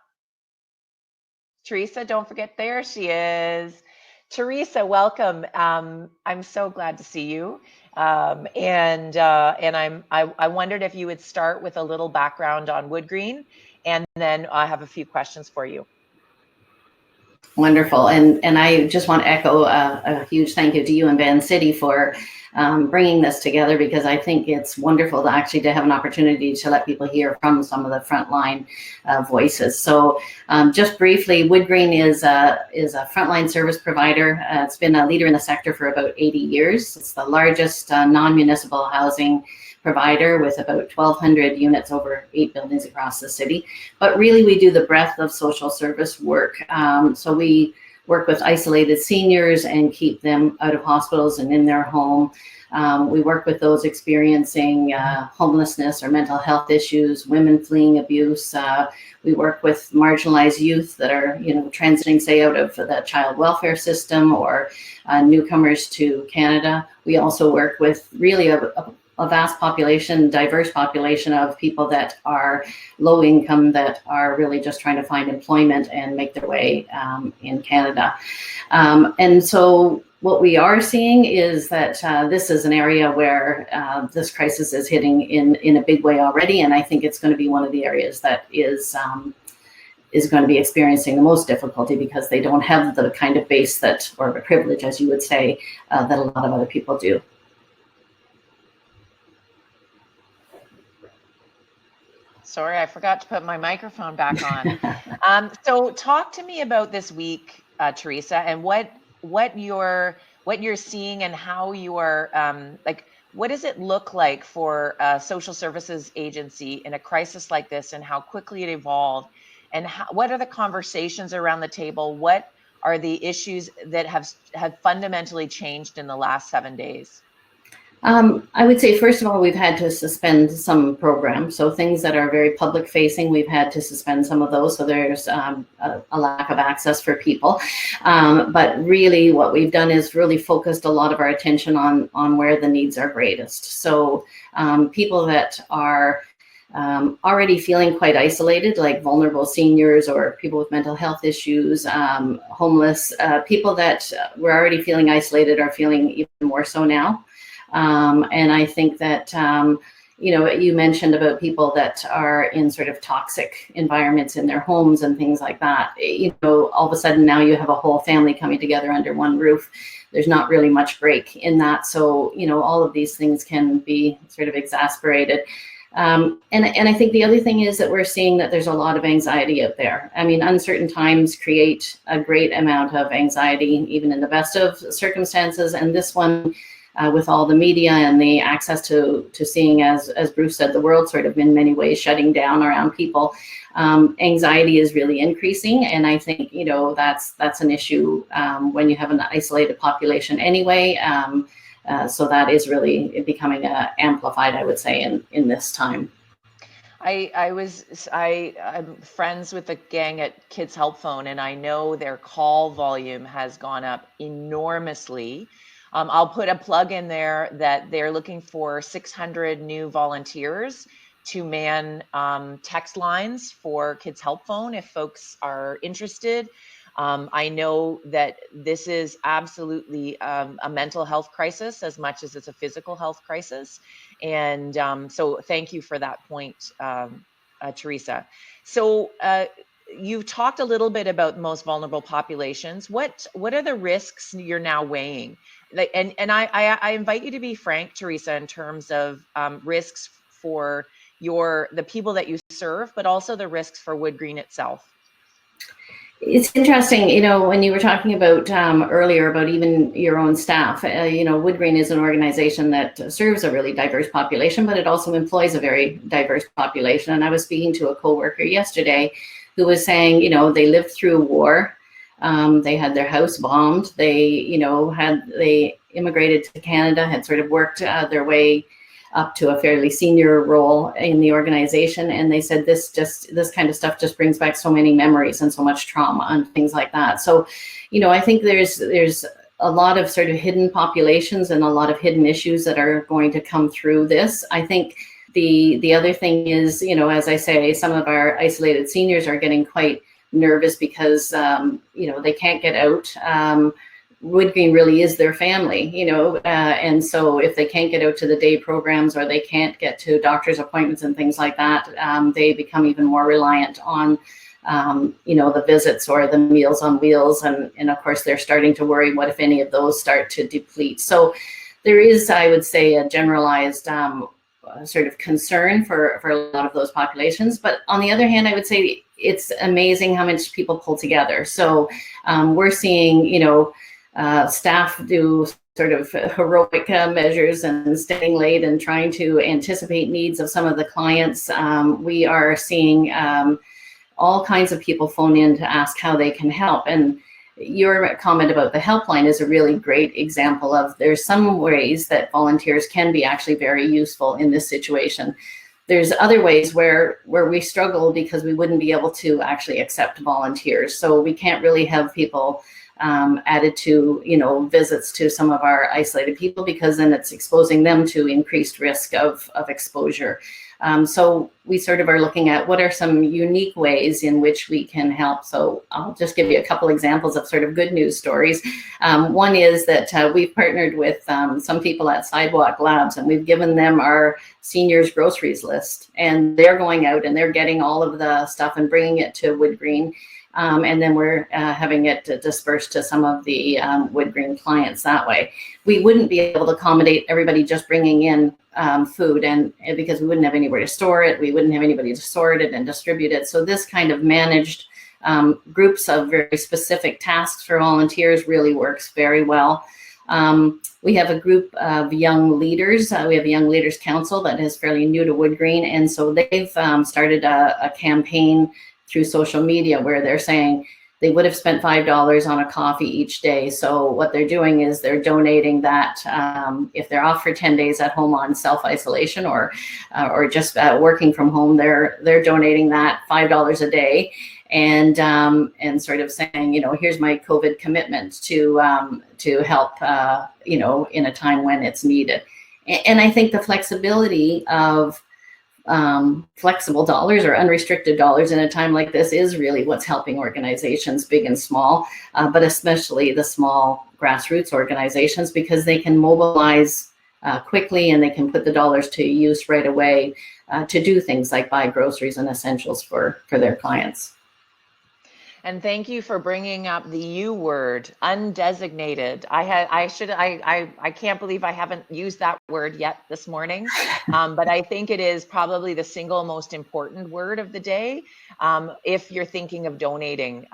[SPEAKER 3] Teresa, don't forget, there she is. Teresa, welcome. I'm so glad to see you. And I wondered if you would start with a little background on WoodGreen, and then I have a few questions for you.
[SPEAKER 1] Wonderful. And I just want to echo a huge thank you to you and Vancity for bringing this together, because I think it's wonderful to actually have an opportunity to let people hear from some of the frontline voices. So just briefly, WoodGreen is a frontline service provider. It's been a leader in the sector for about 80 years. It's the largest non-municipal housing provider with about 1,200 units over 8 buildings across the city. But really, we do the breadth of social service work. So we work with isolated seniors and keep them out of hospitals and in their home. We work with those experiencing homelessness or mental health issues, women fleeing abuse. We work with marginalized youth that are, transiting, say, out of the child welfare system, or newcomers to Canada. We also work with really a vast population, diverse population of people that are low income, that are really just trying to find employment and make their way in Canada. And so what we are seeing is that this is an area where this crisis is hitting in a big way already. And I think it's going to be one of the areas that is going to be experiencing the most difficulty, because they don't have the kind of base that, or the privilege, as you would say, that a lot of other people do.
[SPEAKER 3] Sorry, I forgot to put my microphone back on. So talk to me about this week, Teresa, and what you're seeing, and how you are, what does it look like for a social services agency in a crisis like this, and how quickly it evolved, and what are the conversations around the table? What are the issues that have fundamentally changed in the last 7 days?
[SPEAKER 1] I would say, first of all, we've had to suspend some programs. So things that are very public facing, we've had to suspend some of those. So there's a lack of access for people. But really what we've done is really focused a lot of our attention on where the needs are greatest. So people that are already feeling quite isolated, like vulnerable seniors or people with mental health issues, homeless, people that were already feeling isolated are feeling even more so now. And I think that, you know, you mentioned about people that are in sort of toxic environments in their homes and things like that. You know, all of a sudden now you have a whole family coming together under one roof. There's not really much break in that. So, you know, all of these things can be sort of exasperated. And I think the other thing is that we're seeing that there's a lot of anxiety out there. I mean, uncertain times create a great amount of anxiety, even in the best of circumstances. And this one, with all the media and the access to seeing, as Bruce said, the world sort of in many ways shutting down around people, anxiety is really increasing. And I think, you know, that's an issue when you have an isolated population anyway. So that is really becoming amplified, I would say, in this time.
[SPEAKER 3] I'm friends with the gang at Kids Help Phone, and I know their call volume has gone up enormously. I'll put a plug in there that they're looking for 600 new volunteers to man text lines for Kids Help Phone if folks are interested. I know that this is absolutely a mental health crisis as much as it's a physical health crisis. And so thank you for that point, Teresa. So you've talked a little bit about most vulnerable populations. What are the risks you're now weighing? And I invite you to be frank, Teresa, in terms of risks for the people that you serve, but also the risks for WoodGreen itself.
[SPEAKER 1] It's interesting, you know, when you were talking about earlier about even your own staff, you know, WoodGreen is an organization that serves a really diverse population, but it also employs a very diverse population. And I was speaking to a coworker yesterday who was saying, you know, they lived through war. They had their house bombed. They, you know, they immigrated to Canada, had sort of worked their way up to a fairly senior role in the organization. And they said this kind of stuff just brings back so many memories and so much trauma and things like that. So, you know, I think there's a lot of sort of hidden populations and a lot of hidden issues that are going to come through this. I think the other thing is, you know, as I say, some of our isolated seniors are getting quite nervous because, you know, they can't get out. WoodGreen really is their family, you know, and so if they can't get out to the day programs or they can't get to doctor's appointments and things like that, they become even more reliant on, you know, the visits or the Meals on Wheels. And of course, they're starting to worry, what if any of those start to deplete? So there is, I would say, a generalized sort of concern for a lot of those populations. But on the other hand, I would say it's amazing how much people pull together. So we're seeing, you know, staff do sort of heroic measures and staying late and trying to anticipate needs of some of the clients. We are seeing all kinds of people phone in to ask how they can help. And your comment about the helpline is a really great example of there's some ways that volunteers can be actually very useful in this situation. There's other ways where we struggle because we wouldn't be able to actually accept volunteers. So we can't really have people added to, you know, visits to some of our isolated people, because then it's exposing them to increased risk of exposure. So we sort of are looking at what are some unique ways in which we can help. So I'll just give you a couple examples of sort of good news stories. One is that we've partnered with some people at Sidewalk Labs, and we've given them our seniors groceries list, and they're going out and they're getting all of the stuff and bringing it to WoodGreen. And then we're having it dispersed to some of the WoodGreen clients that way. We wouldn't be able to accommodate everybody just bringing in food, and because we wouldn't have anywhere to store it, we wouldn't have anybody to sort it and distribute it. So this kind of managed groups of very specific tasks for volunteers really works very well. We have a group of young leaders. We have a Young Leaders Council that is fairly new to WoodGreen, and so they've started a campaign through social media where they're saying they would have spent $5 on a coffee each day. So what they're doing is they're donating that if they're off for 10 days at home on self-isolation or just working from home, they're donating that $5 a day, and sort of saying, you know, here's my COVID commitment to help, you know, in a time when it's needed. And I think the flexibility of flexible dollars or unrestricted dollars in a time like this is really what's helping organizations big and small, but especially the small grassroots organizations, because they can mobilize quickly and they can put the dollars to use right away to do things like buy groceries and essentials for their clients.
[SPEAKER 3] And thank you for bringing up the U word, undesignated. I can't believe I haven't used that word yet this morning, but I think it is probably the single most important word of the day. If you're thinking of donating,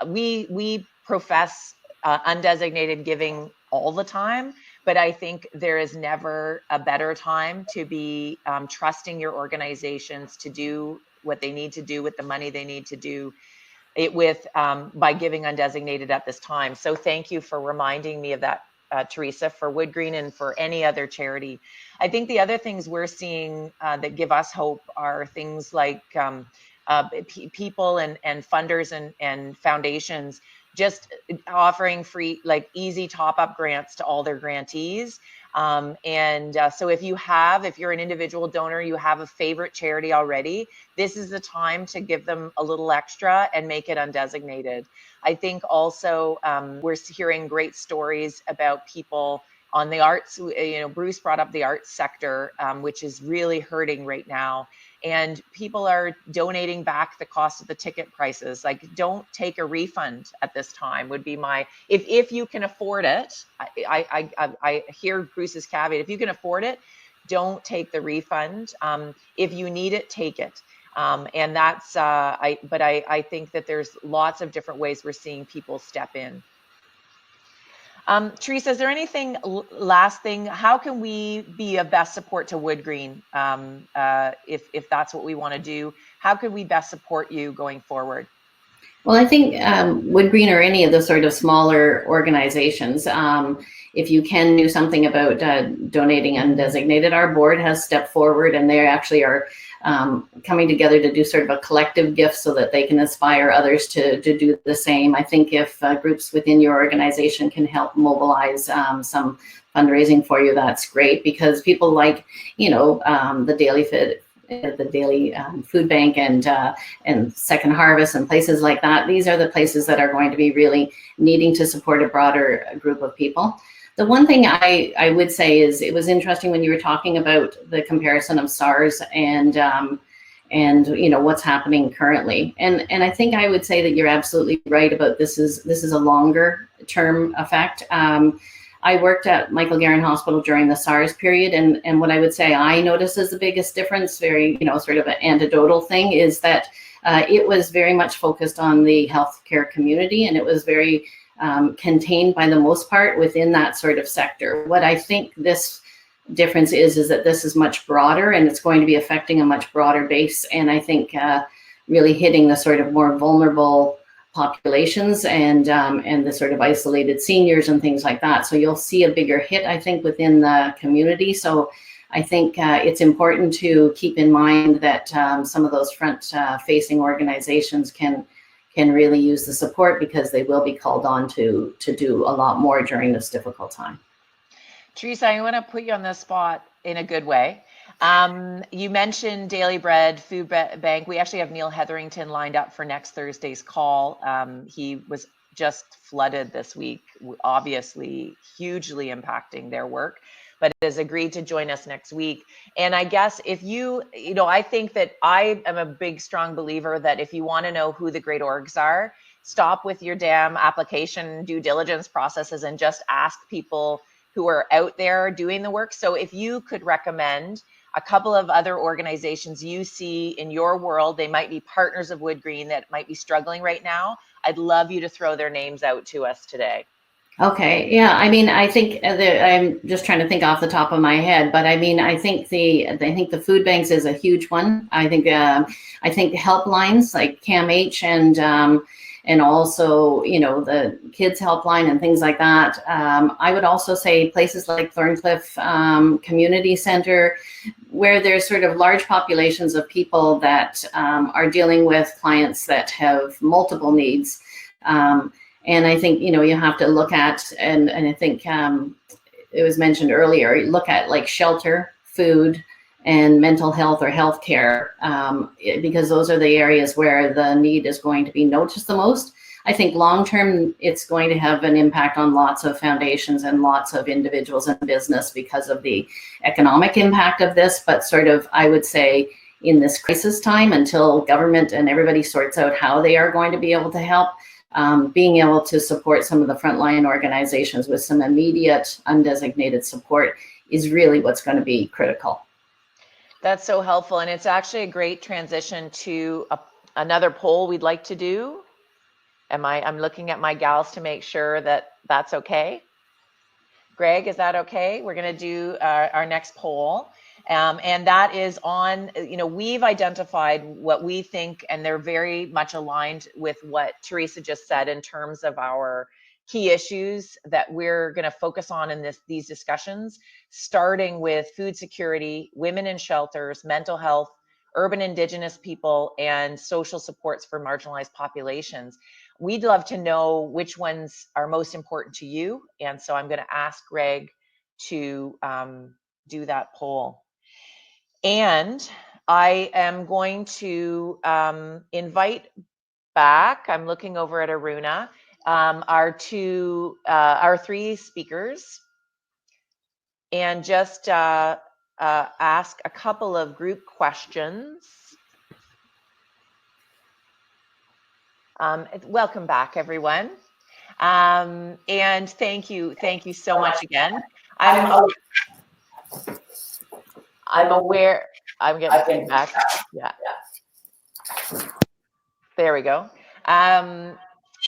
[SPEAKER 3] we profess undesignated giving all the time, but I think there is never a better time to be trusting your organizations to do what they need to do with the money they need to do it with by giving undesignated at this time. So thank you for reminding me of that, Teresa, for WoodGreen and for any other charity. I think the other things we're seeing that give us hope are things like people and funders and foundations just offering free, like easy top-up grants to all their grantees. So if you're an individual donor, you have a favorite charity already, this is the time to give them a little extra and make it undesignated. I think also we're hearing great stories about people on the arts. Bruce brought up the arts sector, which is really hurting right now. And people are donating back the cost of the ticket prices. Like, don't take a refund at this time would be my, if you can afford it, I hear Bruce's caveat, if you can afford it, don't take the refund. If you need it, take it. And that's, I think that there's lots of different ways we're seeing people step in. Teresa, is there anything, last thing, how can we be a best support to WoodGreen if that's what we want to do? How could we best support you going forward?
[SPEAKER 1] Well, I think WoodGreen or any of the sort of smaller organizations, if you can do something about donating undesignated, our board has stepped forward and they actually are coming together to do sort of a collective gift so that they can inspire others to do the same. I think if groups within your organization can help mobilize some fundraising for you, that's great, because people like, the Daily Food Bank and Second Harvest and places like that, these are the places that are going to be really needing to support a broader group of people. The one thing I would say is it was interesting when you were talking about the comparison of SARS and what's happening currently. And I think I would say that you're absolutely right about this is a longer term effect. I worked at Michael Garron Hospital during the SARS period, and what I would say I noticed as the biggest difference, very sort of an anecdotal thing, is that it was very much focused on the healthcare community, and it was very contained by the most part within that sort of sector. What I think this difference is that this is much broader and it's going to be affecting a much broader base. And I think really hitting the sort of more vulnerable populations and the sort of isolated seniors and things like that. So you'll see a bigger hit, I think, within the community. So I think it's important to keep in mind that some of those front-facing organizations can really use the support, because they will be called on to do a lot more during this difficult time.
[SPEAKER 3] Teresa, I want to put you on the spot in a good way. You mentioned Daily Bread Food Bank. We actually have Neil Hetherington lined up for next Thursday's call. He was just flooded this week, obviously hugely impacting their work, but has agreed to join us next week. And I guess if I think that I am a big, strong believer that if you want to know who the great orgs are, stop with your damn application due diligence processes and just ask people who are out there doing the work. So if you could recommend a couple of other organizations you see in your world, they might be partners of WoodGreen that might be struggling right now, I'd love you to throw their names out to us today.
[SPEAKER 1] Okay, yeah. I mean, I think I'm just trying to think off the top of my head, but I mean, I think the food banks is a huge one. I think helplines like CAMH and also the kids helpline and things like that. I would also say places like Thorncliffe Community Center, where there's sort of large populations of people that are dealing with clients that have multiple needs. And I think, you have to look at, and I think it was mentioned earlier, look at like shelter, food, and mental health or healthcare, because those are the areas where the need is going to be noticed the most. I think long-term, it's going to have an impact on lots of foundations and lots of individuals and business because of the economic impact of this. But sort of, I would say, in this crisis time, until government and everybody sorts out how they are going to be able to help, being able to support some of the frontline organizations with some immediate undesignated support is really what's going to be critical.
[SPEAKER 3] That's so helpful, and it's actually a great transition to another poll we'd like to do. I'm looking at my gals to make sure that that's okay. Greg, is that okay? We're going to do our next poll. And that is on, we've identified what we think, and they're very much aligned with what Teresa just said in terms of our key issues that we're going to focus on in these discussions, starting with food security, women in shelters, mental health, urban Indigenous people, and social supports for marginalized populations. We'd love to know which ones are most important to you. And so I'm going to ask Greg to do that poll. And I am going to invite back, I'm looking over at Aruna, our three speakers, and just ask a couple of group questions. Welcome back, everyone. And thank you so much again. I'm aware, I'm getting feedback. Yeah. There we go. I'm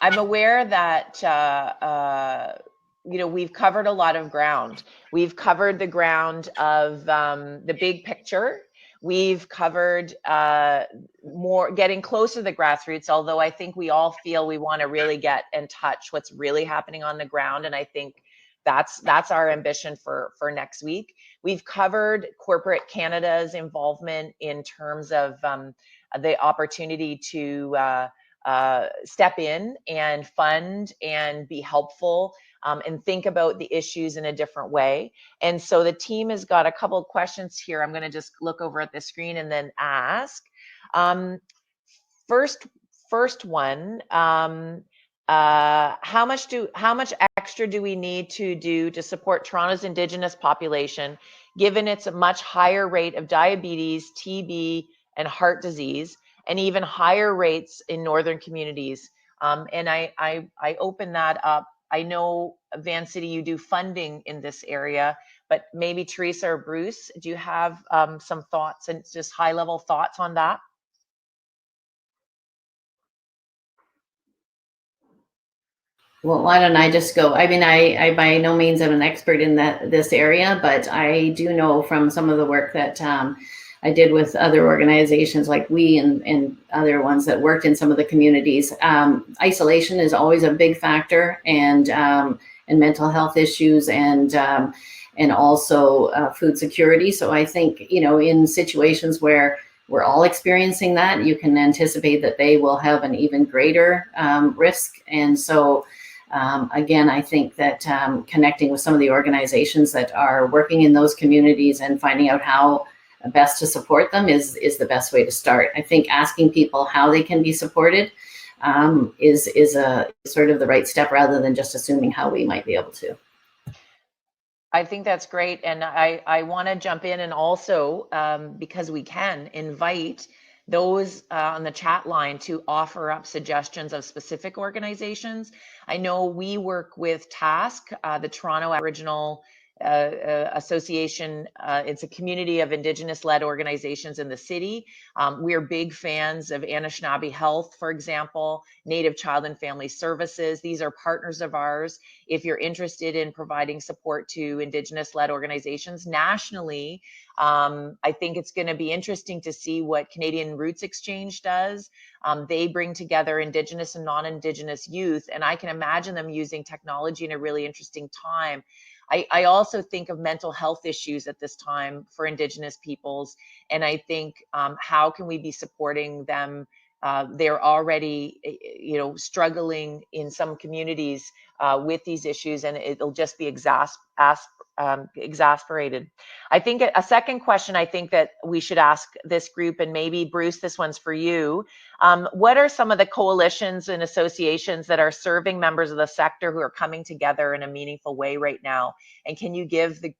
[SPEAKER 3] aware that we've covered a lot of ground. We've covered the ground of the big picture. We've covered more, getting closer to the grassroots, although I think we all feel we want to really get in touch what's really happening on the ground. And I think that's our ambition for next week. We've covered corporate Canada's involvement in terms of the opportunity to step in and fund and be helpful and think about the issues in a different way. And so the team has got a couple of questions here. I'm going to just look over at the screen and then ask. First one, how much extra do we need to do to support Toronto's Indigenous population, given its much higher rate of diabetes, TB, and heart disease, and even higher rates in northern communities? And I open that up. I know, Vancity, you do funding in this area, but maybe Teresa or Bruce, do you have some thoughts and just high-level thoughts on that?
[SPEAKER 1] Well, why don't I just go? I mean, I by no means am an expert in this area, but I do know from some of the work that I did with other organizations like we and other ones that worked in some of the communities. Isolation is always a big factor, and mental health issues, and also food security. So I think, in situations where we're all experiencing that, you can anticipate that they will have an even greater risk. And so again, I think that connecting with some of the organizations that are working in those communities and finding out how best to support them is the best way to start. I think asking people how they can be supported is a sort of the right step, rather than just assuming how we might be able to.
[SPEAKER 3] I think that's great. And I want to jump in and also, because we can, invite those on the chat line to offer up suggestions of specific organizations. I know we work with TASK, the Toronto Aboriginal Association. It's a community of Indigenous-led organizations in the city. We're big fans of Anishinaabe Health, for example, Native Child and Family Services. These are partners of ours. If you're interested in providing support to Indigenous-led organizations nationally, I think it's going to be interesting to see what Canadian Roots Exchange does. They bring together Indigenous and non-Indigenous youth, and I can imagine them using technology in a really interesting time. I also think of mental health issues at this time for Indigenous peoples, and I think how can we be supporting them? They're already, struggling in some communities with these issues, and it'll just be exasperated. I think a second question I think that we should ask this group, and maybe Bruce, this one's for you. What are some of the coalitions and associations that are serving members of the sector who are coming together in a meaningful way right now? And can you give the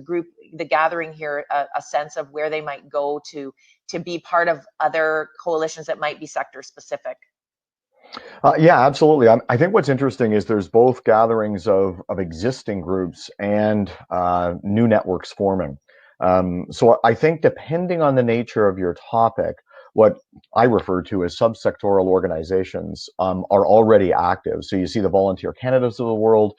[SPEAKER 3] group, the gathering here, a sense of where they might go to be part of other coalitions that might be sector specific?
[SPEAKER 5] Yeah, absolutely. I think what's interesting is there's both gatherings of existing groups and new networks forming. So I think depending on the nature of your topic, what I refer to as subsectoral organizations are already active. So you see the Volunteer Canadas of the world,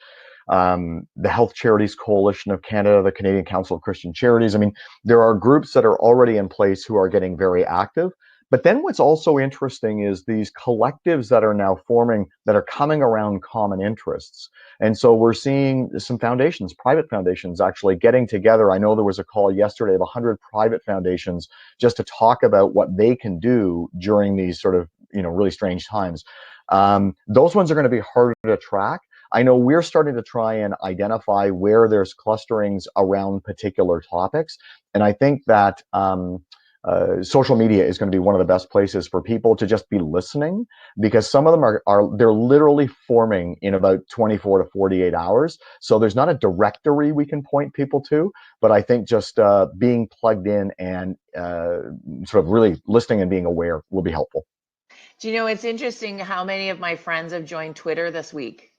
[SPEAKER 5] the Health Charities Coalition of Canada, the Canadian Council of Christian Charities. I mean, there are groups that are already in place who are getting very active. But then what's also interesting is these collectives that are now forming that are coming around common interests. And so we're seeing some foundations, private foundations, actually getting together. I know there was a call yesterday of 100 private foundations just to talk about what they can do during these sort of, really strange times. Those ones are going to be harder to track. I know we're starting to try and identify where there's clusterings around particular topics. And I think that social media is going to be one of the best places for people to just be listening, because some of them they're literally forming in about 24 to 48 hours. So there's not a directory we can point people to, but I think just being plugged in and sort of really listening and being aware will be helpful.
[SPEAKER 3] Do you know, it's interesting how many of my friends have joined Twitter this week.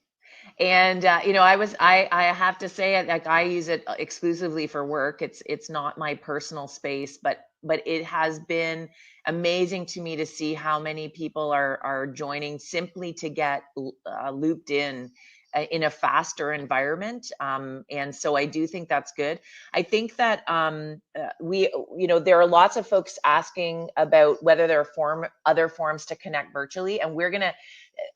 [SPEAKER 3] And I have to say, like, I use it exclusively for work. It's not my personal space, but it has been amazing to me to see how many people are joining simply to get looped in a faster environment. And so I do think that's good. I think that there are lots of folks asking about whether there are other forms to connect virtually, and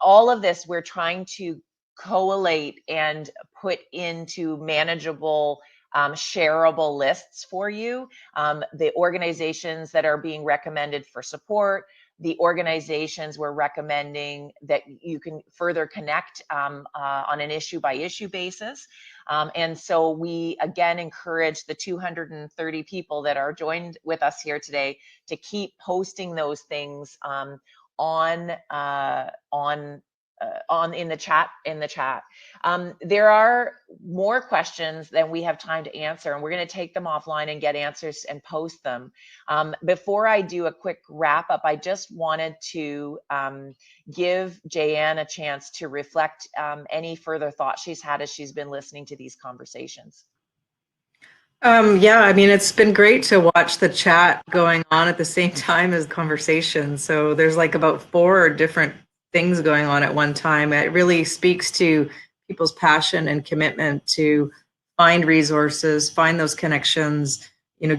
[SPEAKER 3] all of this we're trying to collate and put into manageable, shareable lists for you. The organizations that are being recommended for support, the organizations we're recommending that you can further connect on an issue by issue basis. And so we again encourage the 230 people that are joined with us here today to keep posting those things in the chat. There are more questions than we have time to answer, and we're going to take them offline and get answers and post them. Before I do a quick wrap up, I just wanted to give Jayanne a chance to reflect any further thoughts she's had as she's been listening to these conversations.
[SPEAKER 4] Yeah, I mean, it's been great to watch the chat going on at the same time as conversation. So there's like about 4 different things going on at one time. It really speaks to people's passion and commitment to find resources, find those connections,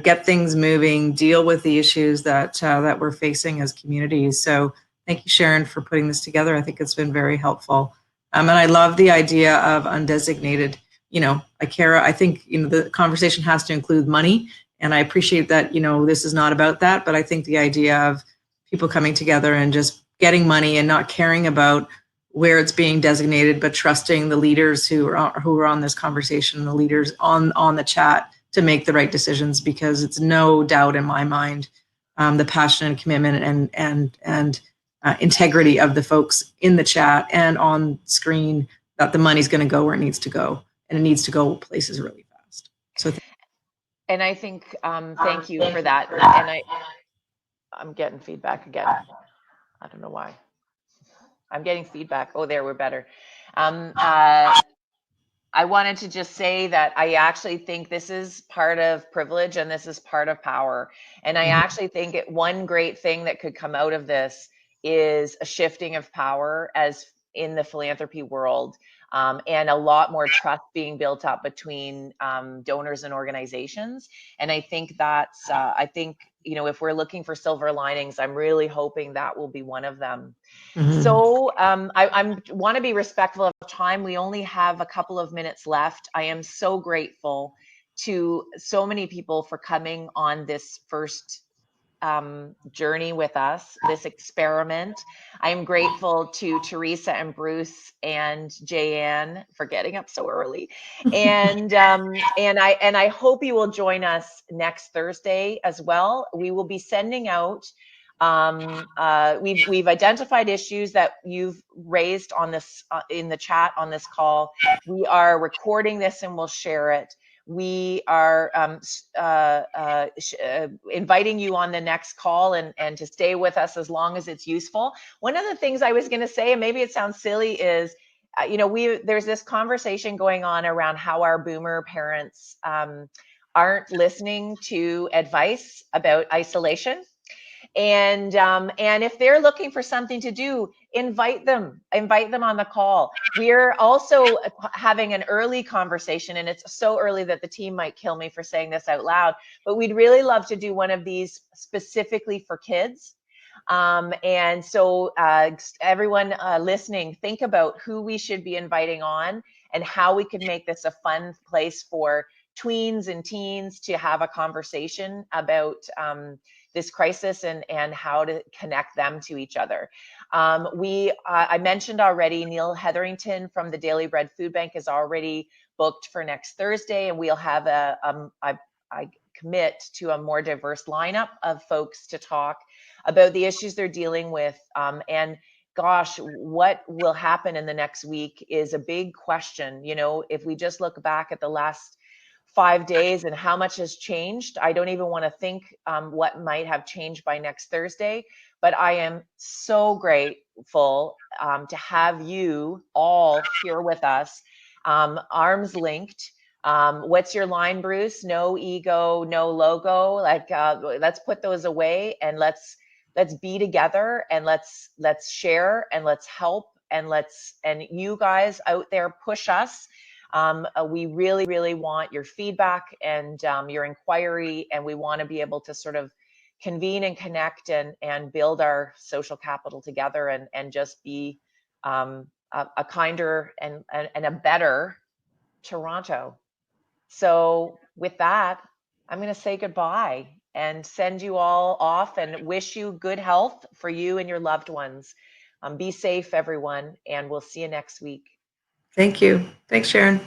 [SPEAKER 4] get things moving, deal with the issues that we're facing as communities. So thank you, Sharon, for putting this together. I think it's been very helpful. And I love the idea of undesignated. I think, the conversation has to include money, and I appreciate that, this is not about that, but I think the idea of people coming together and just getting money and not caring about where it's being designated, but trusting the leaders who are on this conversation, the leaders on the chat, to make the right decisions, because it's no doubt in my mind the passion and commitment and integrity of the folks in the chat and on screen that the money's going to go where it needs to go. And it needs to go places really fast. So,
[SPEAKER 3] and I think thank you for that. And I'm getting feedback again. I don't know why. I'm getting feedback. Oh, there, we're better. I wanted to just say that I actually think this is part of privilege and this is part of power. And I actually think one great thing that could come out of this is a shifting of power as in the philanthropy world. And a lot more trust being built up between donors and organizations. And I think that's, if we're looking for silver linings, I'm really hoping that will be one of them. Mm-hmm. So I want to be respectful of time. We only have a couple of minutes left. I am so grateful to so many people for coming on this first journey with us, this experiment. I'm grateful to Teresa and Bruce and Jayanne for getting up so early, and I hope you will join us next Thursday as well. We will be sending out. We've identified issues that you've raised on this in the chat on this call. We are recording this and we'll share it. We are inviting you on the next call and to stay with us as long as it's useful. One of the things I was going to say, and maybe it sounds silly, is there's this conversation going on around how our boomer parents aren't listening to advice about isolation. And if they're looking for something to do, invite them on the call. We're also having an early conversation, and it's so early that the team might kill me for saying this out loud, but we'd really love to do one of these specifically for kids. And so everyone listening, think about who we should be inviting on and how we could make this a fun place for tweens and teens to have a conversation about this crisis and how to connect them to each other. I mentioned already, Neil Hetherington from the Daily Bread Food Bank is already booked for next Thursday, and we'll have I commit to a more diverse lineup of folks to talk about the issues they're dealing with. And gosh, what will happen in the next week is a big question. If we just look back at the last 5 days and how much has changed, I don't even want to think what might have changed by next Thursday. But I am so grateful to have you all here with us, arms linked. What's your line, Bruce? No ego, no logo. Let's put those away and let's be together and let's share and let's help and you guys out there push us. We really, really want your feedback and your inquiry, and we want to be able to sort of convene and connect and build our social capital together and just be a kinder and a better Toronto. So with that, I'm going to say goodbye and send you all off and wish you good health for you and your loved ones. Be safe, everyone, and we'll see you next week.
[SPEAKER 4] Thank you. Thanks, Sharon.